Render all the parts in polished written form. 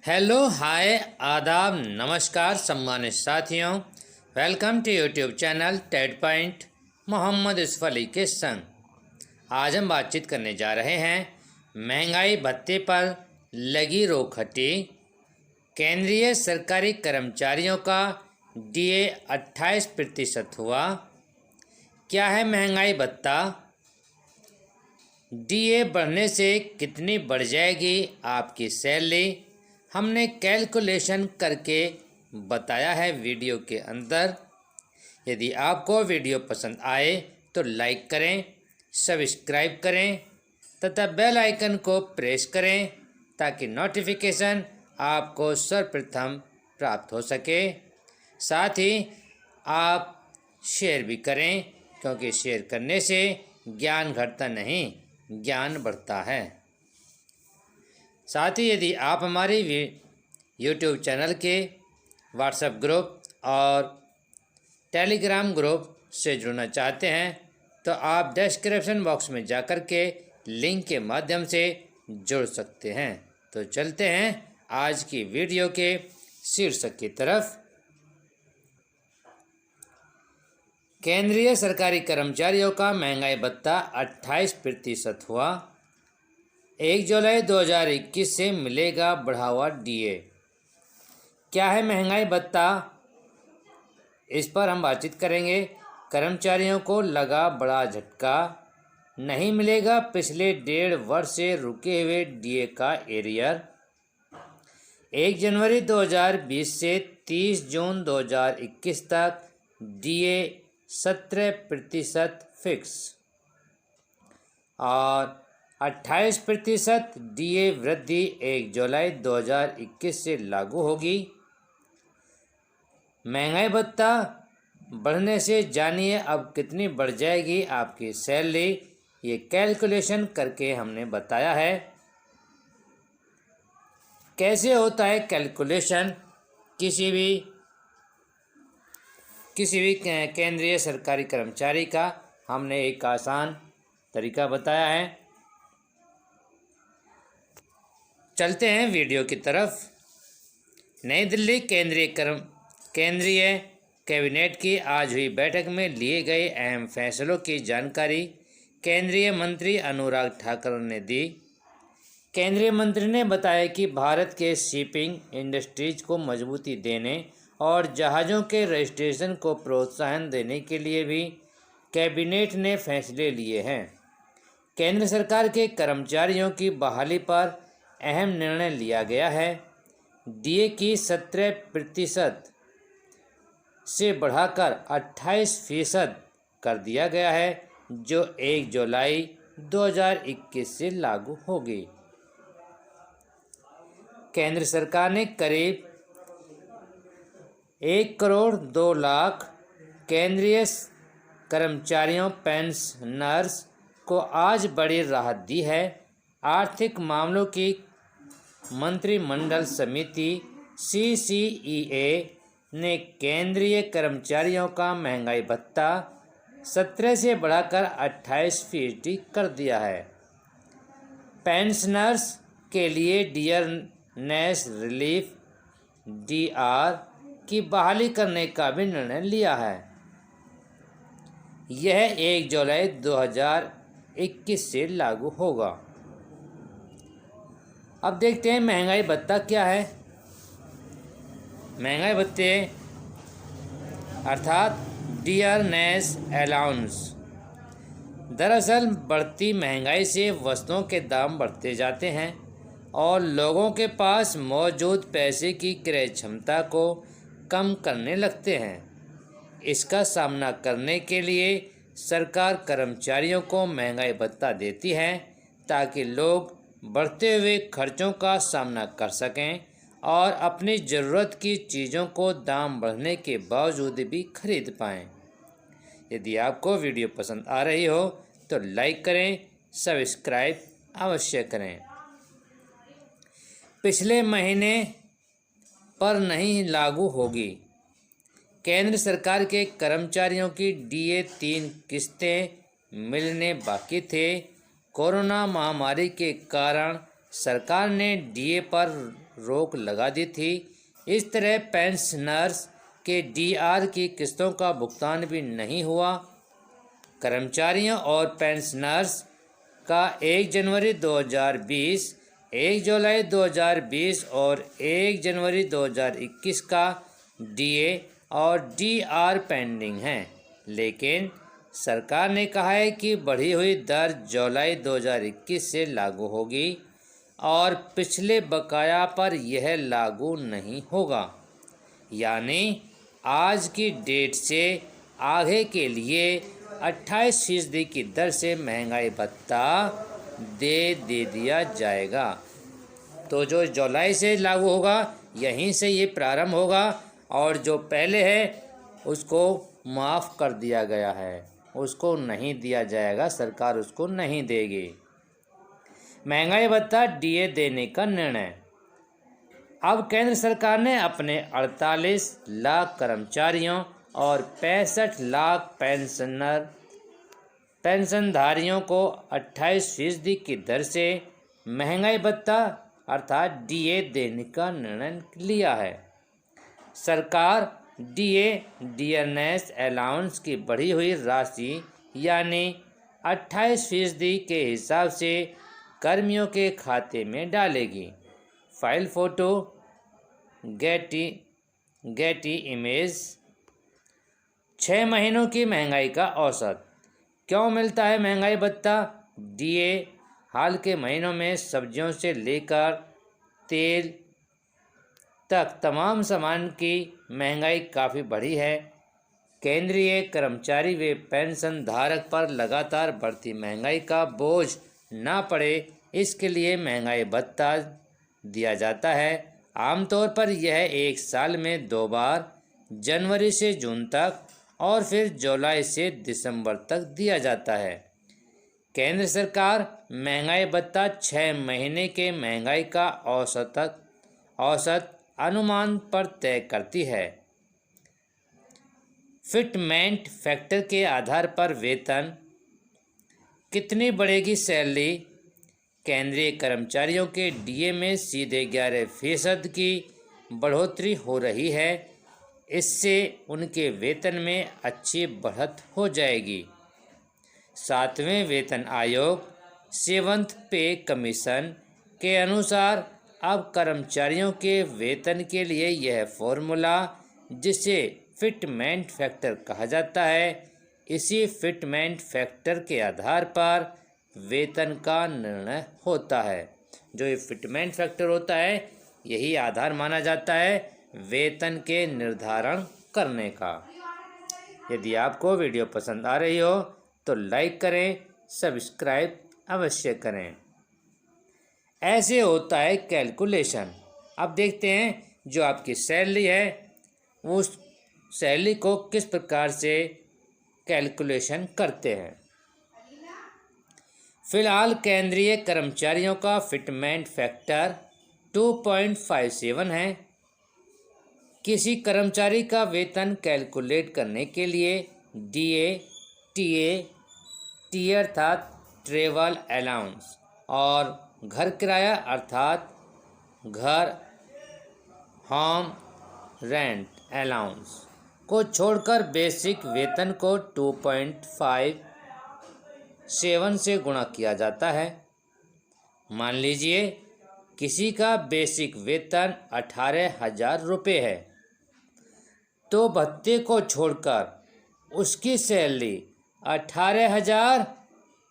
Hello hi आदाब नमस्कार सम्मानित साथियों। Welcome to YouTube channel Ted point Mohammad Yusuf Ali के संग। आज हम बातचीत करने जा रहे हैं महंगाई भत्ते पर लगी रोक हटी। केंद्रीय सरकारी कर्मचारियों का डीए 28% हुआ। क्या है महंगाई भत्ता? डीए बढ़ने से कितनी बढ़ जाएगी आपकी सैलरी? हमने कैलकुलेशन करके बताया है वीडियो के अंदर। यदि आपको वीडियो पसंद आए तो लाइक करें, सब्सक्राइब करें तथा बेल आइकन को प्रेस करें ताकि नोटिफिकेशन आपको सर्वप्रथम प्राप्त हो सके। साथ ही आप शेयर भी करें क्योंकि शेयर करने से ज्ञान घटता नहीं, ज्ञान बढ़ता है। साथ ही यदि आप हमारे यूट्यूब चैनल के व्हाट्सएप ग्रुप और टेलीग्राम ग्रुप से जुड़ना चाहते हैं तो आप डिस्क्रिप्शन बॉक्स में जाकर के लिंक के माध्यम से जुड़ सकते हैं। तो चलते हैं आज की वीडियो के शीर्षक की तरफ। केंद्रीय सरकारी कर्मचारियों का महंगाई भत्ता 28% हुआ। 1 जुलाई 2021 से मिलेगा बढ़ा हुआ डीए। क्या है महंगाई भत्ता? इस पर हम बातचीत करेंगे। कर्मचारियों को लगा बड़ा झटका, नहीं मिलेगा पिछले 1.5 वर्ष से रुके हुए डीए का एरियर। 1 जनवरी 2020 से 30 जून 2021 तक डीए 17% फिक्स और 28% डीए वृद्धि 1 जुलाई 2021 से लागू होगी। महंगाई भत्ता बढ़ने से जानिए अब कितनी बढ़ जाएगी आपकी सैलरी। ये कैलकुलेशन करके हमने बताया है। कैसे होता है कैलकुलेशन किसी भी केंद्रीय सरकारी कर्मचारी का, हमने एक आसान तरीका बताया है। चलते हैं वीडियो की तरफ। नई दिल्ली केंद्रीय कैबिनेट की आज हुई बैठक में लिए गए अहम फैसलों की जानकारी केंद्रीय मंत्री अनुराग ठाकुर ने दी। केंद्रीय मंत्री ने बताया कि भारत के शिपिंग इंडस्ट्रीज को मजबूती देने और जहाज़ों के रजिस्ट्रेशन को प्रोत्साहन देने के लिए भी कैबिनेट ने फैसले लिए हैं। केंद्र सरकार के कर्मचारियों की बहाली पर अहम निर्णय लिया गया है। डीए की 17% से बढ़ाकर 28% कर दिया गया है, जो 1 जुलाई 2021 से लागू होगी। केंद्र सरकार ने करीब 1 करोड़ 2 लाख केंद्रीय कर्मचारियों पेंशनर्स को आज बड़ी राहत दी है। आर्थिक मामलों की मंत्रिमंडल समिति CCEA ने केंद्रीय कर्मचारियों का महंगाई भत्ता 17 से बढ़ाकर 28% कर दिया है। पेंशनर्स के लिए डियरनेस रिलीफ DR की बहाली करने का भी निर्णय लिया है। यह 1 जुलाई 2021 से लागू होगा। अब देखते हैं महंगाई भत्ता क्या है। महंगाई भत्ते अर्थात डियरनेस अलाउंस दरअसल बढ़ती महंगाई से वस्तुओं के दाम बढ़ते जाते हैं और लोगों के पास मौजूद पैसे की क्रय क्षमता को कम करने लगते हैं। इसका सामना करने के लिए सरकार कर्मचारियों को महंगाई भत्ता देती है ताकि लोग बढ़ते हुए खर्चों का सामना कर सकें और अपनी ज़रूरत की चीज़ों को दाम बढ़ने के बावजूद भी खरीद पाएं। यदि आपको वीडियो पसंद आ रही हो तो लाइक करें, सब्सक्राइब अवश्य करें। पिछले महीने पर नहीं लागू होगी। केंद्र सरकार के कर्मचारियों की डीए 3 किस्तें मिलने बाकी थे। कोरोना महामारी के कारण सरकार ने डीए पर रोक लगा दी थी। इस तरह पेंशनर्स के डीआर की किस्तों का भुगतान भी नहीं हुआ। कर्मचारियों और पेंशनर्स का 1 जनवरी 2020, 1 जुलाई 2020 और 1 जनवरी 2021 का डीए और डीआर पेंडिंग है, लेकिन सरकार ने कहा है कि बढ़ी हुई दर जुलाई 2021 से लागू होगी और पिछले बकाया पर यह लागू नहीं होगा। यानी आज की डेट से आगे के लिए 28% की दर से महंगाई भत्ता दे दिया जाएगा। तो जो जुलाई से लागू होगा यहीं से ये प्रारंभ होगा और जो पहले है उसको माफ़ कर दिया गया है, उसको नहीं दिया जाएगा, सरकार उसको नहीं देगी। महंगाई भत्ता डीए देने का निर्णय। अब केंद्र सरकार ने अपने 48 लाख कर्मचारियों और 65 लाख पेंशनधारियों को 28% की दर से महंगाई भत्ता अर्थात डीए देने का निर्णय लिया है। सरकार डीए डियरनेस अलाउंस की बढ़ी हुई राशि यानी 28% के हिसाब से कर्मियों के खाते में डालेगी। File photo Getty image. 6 महीनों की महंगाई का औसत। क्यों मिलता है महंगाई भत्ता? डीए हाल के महीनों में सब्जियों से लेकर तेल तक तमाम सामान की महंगाई काफ़ी बढ़ी है। केंद्रीय कर्मचारी व पेंशन धारक पर लगातार बढ़ती महंगाई का बोझ ना पड़े, इसके लिए महंगाई भत्ता दिया जाता है। आमतौर पर यह एक साल में 2 बार, जनवरी से जून तक और फिर जुलाई से दिसंबर तक दिया जाता है। केंद्र सरकार महंगाई भत्ता 6 महीने के महंगाई का औसत अनुमान पर तय करती है। फिटमेंट फैक्टर के आधार पर वेतन कितनी बढ़ेगी सैलरी? केंद्रीय कर्मचारियों के डीए में सीधे 11% की बढ़ोतरी हो रही है। इससे उनके वेतन में अच्छी बढ़त हो जाएगी। 7वें वेतन आयोग 7th पे कमीशन के अनुसार अब कर्मचारियों के वेतन के लिए यह फॉर्मूला जिसे फिटमेंट फैक्टर कहा जाता है, इसी फिटमेंट फैक्टर के आधार पर वेतन का निर्णय होता है। जो ये फिटमेंट फैक्टर होता है यही आधार माना जाता है वेतन के निर्धारण करने का। यदि आपको वीडियो पसंद आ रही हो तो लाइक करें, सब्सक्राइब अवश्य करें। ऐसे होता है कैलकुलेशन। अब देखते हैं जो आपकी सैलरी है उस सैलरी को किस प्रकार से कैलकुलेशन करते हैं। फिलहाल केंद्रीय कर्मचारियों का फिटमेंट फैक्टर 2.57 है। किसी कर्मचारी का वेतन कैलकुलेट करने के लिए डीए, टी अर्थात ट्रेवल अलाउंस और घर किराया अर्थात घर होम रेंट अलाउंस को छोड़कर बेसिक वेतन को 2.57 से गुणा किया जाता है। मान लीजिए किसी का बेसिक वेतन 18,000 रुपये है, तो भत्ते को छोड़कर उसकी सैलरी 18,000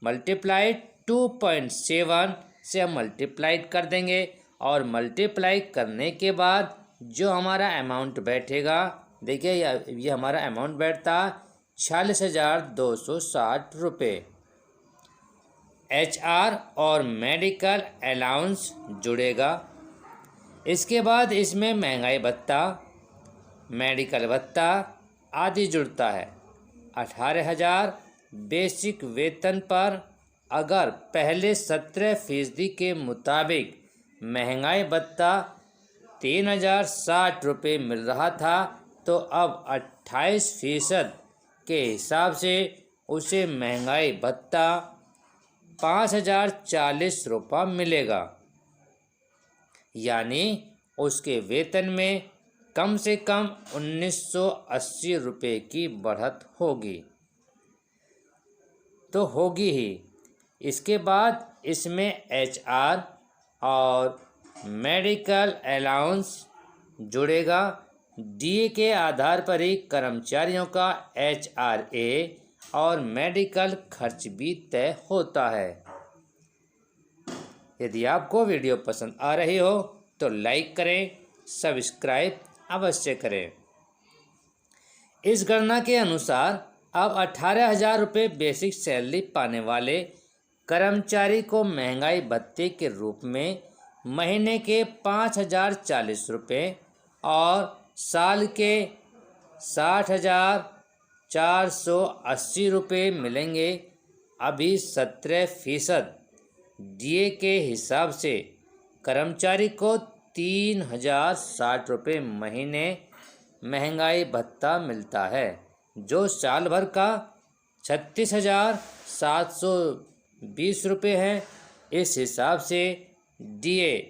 मल्टीप्लाइड 2.7 से हम मल्टीप्लाइड कर देंगे और मल्टीप्लाई करने के बाद जो हमारा अमाउंट बैठेगा, देखिए ये हमारा अमाउंट बैठता 46,260 रुपये। HR और मेडिकल अलाउंस जुड़ेगा। इसके बाद इसमें महंगाई भत्ता, मेडिकल भत्ता आदि जुड़ता है। 18,000 बेसिक वेतन पर अगर पहले 17% के मुताबिक महंगाई भत्ता 3,060 रुपये मिल रहा था, तो अब 28% के हिसाब से उसे महंगाई भत्ता 5,040 रुपये मिलेगा। यानी उसके वेतन में कम से कम 1980 रुपये की बढ़त होगी, तो होगी ही। इसके बाद इसमें HR और मेडिकल अलाउंस जुड़ेगा। DA के आधार पर ही कर्मचारियों का HRA और मेडिकल खर्च भी तय होता है। यदि आपको वीडियो पसंद आ रही हो तो लाइक करें, सब्सक्राइब अवश्य करें। इस गणना के अनुसार अब 18,000 रुपये बेसिक सैलरी पाने वाले कर्मचारी को महंगाई भत्ते के रूप में महीने के 5,040 रुपये और साल के 60,480 रुपये मिलेंगे। अभी 17% DA के हिसाब से कर्मचारी को 3,060 रुपये महीने महंगाई भत्ता मिलता है, जो साल भर का 36,720 रुपये है। इस हिसाब से DA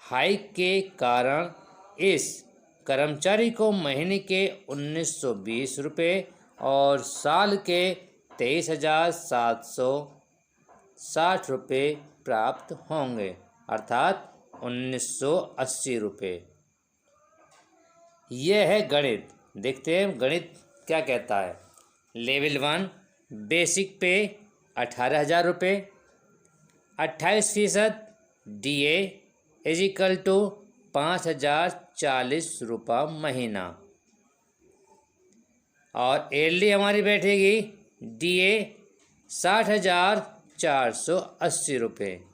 हाइक के कारण इस कर्मचारी को महीने के 1,920 रुपये और साल के 23,760 रुपये प्राप्त होंगे, अर्थात 1,980 रुपये। यह है गणित। देखते हैं गणित क्या कहता है। लेवल 1 बेसिक पे 18,000 रुपये, 28% DA इजिकल टू 5,040 रुपये महीना। और ईयरली हमारी बैठेगी DA 60,480 रुपये।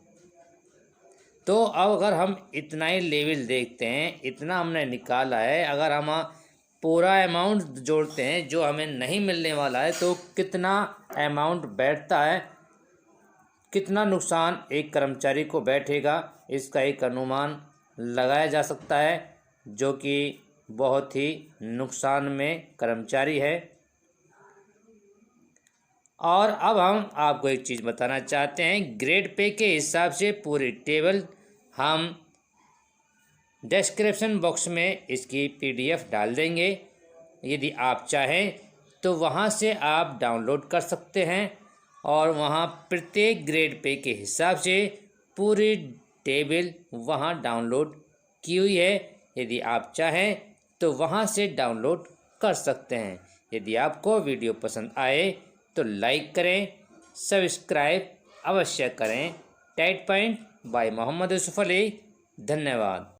तो अब अगर हम इतना ही लेवल देखते हैं, इतना हमने निकाला है, अगर हम पूरा अमाउंट जोड़ते हैं जो हमें नहीं मिलने वाला है तो कितना अमाउंट बैठता है, कितना नुकसान एक कर्मचारी को बैठेगा, इसका एक अनुमान लगाया जा सकता है, जो कि बहुत ही नुकसान में कर्मचारी है। और अब हम आपको एक चीज़ बताना चाहते हैं। ग्रेड पे के हिसाब से पूरी टेबल हम डिस्क्रिप्शन बॉक्स में इसकी PDF डाल देंगे। यदि आप चाहें तो वहां से आप डाउनलोड कर सकते हैं और वहां प्रत्येक ग्रेड पे के हिसाब से पूरी टेबल वहां डाउनलोड की हुई है। यदि आप चाहें तो वहां से डाउनलोड कर सकते हैं। यदि आपको वीडियो पसंद आए तो लाइक करें, सब्सक्राइब अवश्य करें। Tight point by Mohammad Yusuf Ali. धन्यवाद।